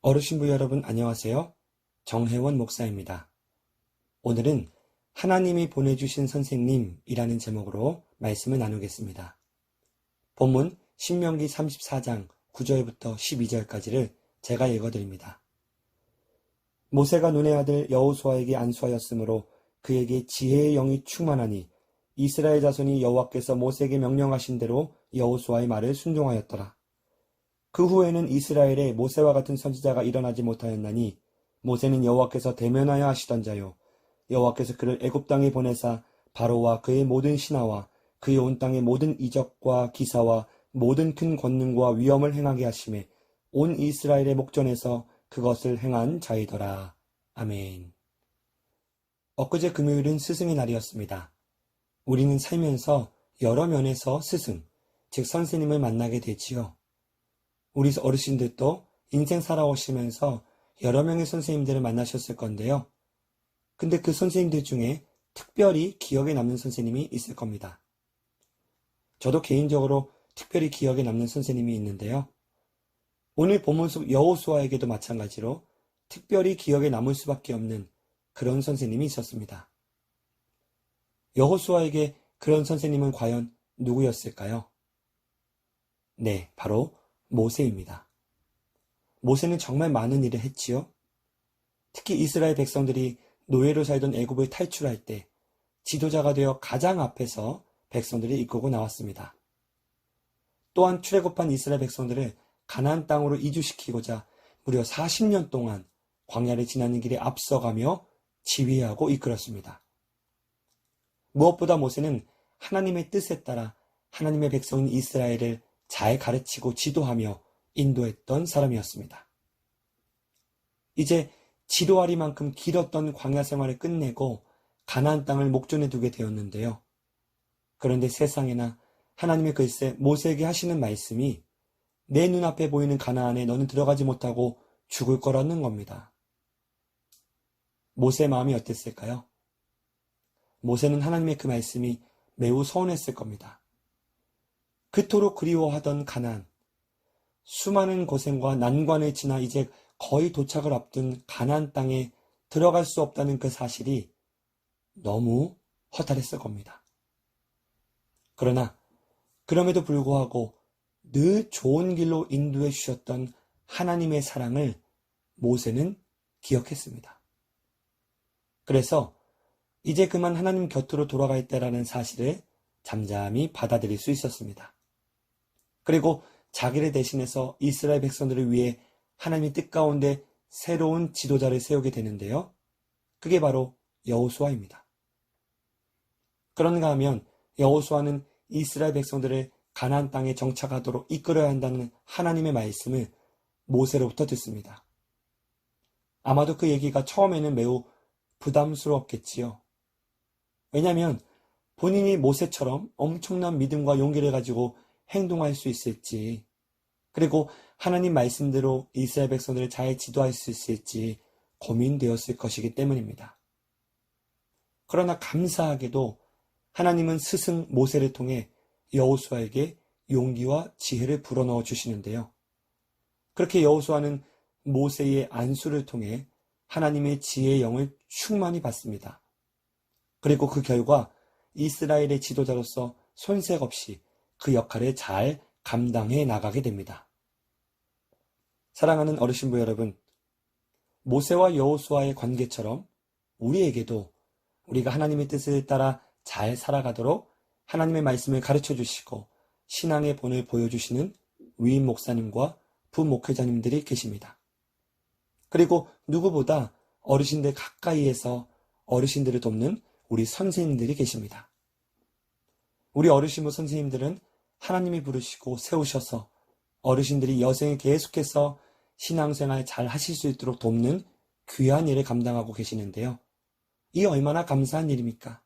어르신부 여러분 안녕하세요. 정혜원 목사입니다. 오늘은 하나님이 보내주신 선생님이라는 제목으로 말씀을 나누겠습니다. 본문 신명기 34장 9절부터 12절까지를 제가 읽어드립니다. 모세가 눈의 아들 여호수아에게 안수하였으므로 그에게 지혜의 영이 충만하니 이스라엘 자손이 여호와께서 모세에게 명령하신 대로 여호수아의 말을 순종하였더라. 그 후에는 이스라엘에 모세와 같은 선지자가 일어나지 못하였나니 모세는 여호와께서 대면하여 하시던 자요 여호와께서 그를 애굽 땅에 보내사 바로와 그의 모든 신하와 그의 온 땅의 모든 이적과 기사와 모든 큰 권능과 위엄을 행하게 하심에 온 이스라엘의 목전에서 그것을 행한 자이더라. 아멘. 엊그제 금요일은 스승의 날이었습니다. 우리는 살면서 여러 면에서 스승, 즉 선생님을 만나게 되지요. 우리 어르신들도 인생 살아오시면서 여러 명의 선생님들을 만나셨을 건데요. 근데 그 선생님들 중에 특별히 기억에 남는 선생님이 있을 겁니다. 저도 개인적으로 특별히 기억에 남는 선생님이 있는데요. 오늘 본문 속 여호수아에게도 마찬가지로 특별히 기억에 남을 수밖에 없는 그런 선생님이 있었습니다. 여호수아에게 그런 선생님은 과연 누구였을까요? 네, 바로 모세입니다. 모세는 정말 많은 일을 했지요. 특히 이스라엘 백성들이 노예로 살던 애굽을 탈출할 때 지도자가 되어 가장 앞에서 백성들을 이끌고 나왔습니다. 또한 출애굽한 이스라엘 백성들을 가나안 땅으로 이주시키고자 무려 40년 동안 광야를 지나는 길에 앞서가며 지휘하고 이끌었습니다. 무엇보다 모세는 하나님의 뜻에 따라 하나님의 백성인 이스라엘을 잘 가르치고 지도하며 인도했던 사람이었습니다. 이제 지도하리만큼 길었던 광야 생활을 끝내고 가나안 땅을 목전에 두게 되었는데요. 그런데 세상에나 하나님의 글쎄 모세에게 하시는 말씀이 내 눈앞에 보이는 가나안에 너는 들어가지 못하고 죽을 거라는 겁니다. 모세의 마음이 어땠을까요? 모세는 하나님의 그 말씀이 매우 서운했을 겁니다. 그토록 그리워하던 가나안, 수많은 고생과 난관을 지나 이제 거의 도착을 앞둔 가나안 땅에 들어갈 수 없다는 그 사실이 너무 허탈했을 겁니다. 그러나 그럼에도 불구하고 늘 좋은 길로 인도해 주셨던 하나님의 사랑을 모세는 기억했습니다. 그래서 이제 그만 하나님 곁으로 돌아갈 때라는 사실을 잠잠히 받아들일 수 있었습니다. 그리고 자기를 대신해서 이스라엘 백성들을 위해 하나님의 뜻 가운데 새로운 지도자를 세우게 되는데요. 그게 바로 여호수아입니다. 그런가 하면 여호수아는 이스라엘 백성들을 가나안 땅에 정착하도록 이끌어야 한다는 하나님의 말씀을 모세로부터 듣습니다. 아마도 그 얘기가 처음에는 매우 부담스러웠겠지요. 왜냐하면 본인이 모세처럼 엄청난 믿음과 용기를 가지고 행동할 수 있을지, 그리고 하나님 말씀대로 이스라엘 백성들을 잘 지도할 수 있을지 고민되었을 것이기 때문입니다. 그러나 감사하게도 하나님은 스승 모세를 통해 여호수아에게 용기와 지혜를 불어넣어 주시는데요. 그렇게 여호수아는 모세의 안수를 통해 하나님의 지혜의 영을 충만히 받습니다. 그리고 그 결과 이스라엘의 지도자로서 손색 없이 그 역할을 잘 감당해 나가게 됩니다. 사랑하는 어르신부 여러분, 모세와 여호수아의 관계처럼 우리에게도 우리가 하나님의 뜻을 따라 잘 살아가도록 하나님의 말씀을 가르쳐 주시고 신앙의 본을 보여주시는 위임 목사님과 부목회자님들이 계십니다. 그리고 누구보다 어르신들 가까이에서 어르신들을 돕는 우리 선생님들이 계십니다. 우리 어르신부 선생님들은 하나님이 부르시고 세우셔서 어르신들이 여생에 계속해서 신앙생활 잘 하실 수 있도록 돕는 귀한 일을 감당하고 계시는데요. 이 얼마나 감사한 일입니까?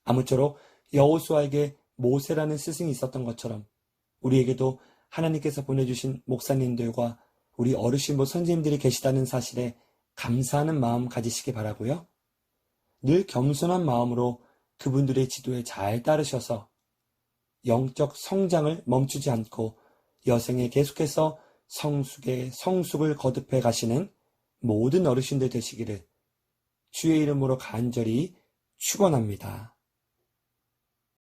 아무쪼록 여호수아에게 모세라는 스승이 있었던 것처럼 우리에게도 하나님께서 보내주신 목사님들과 우리 어르신부 선생님들이 계시다는 사실에 감사하는 마음 가지시기 바라고요. 늘 겸손한 마음으로 그분들의 지도에 잘 따르셔서 영적 성장을 멈추지 않고 여생에 계속해서 성숙의 성숙을 거듭해 가시는 모든 어르신들 되시기를 주의 이름으로 간절히 축원합니다.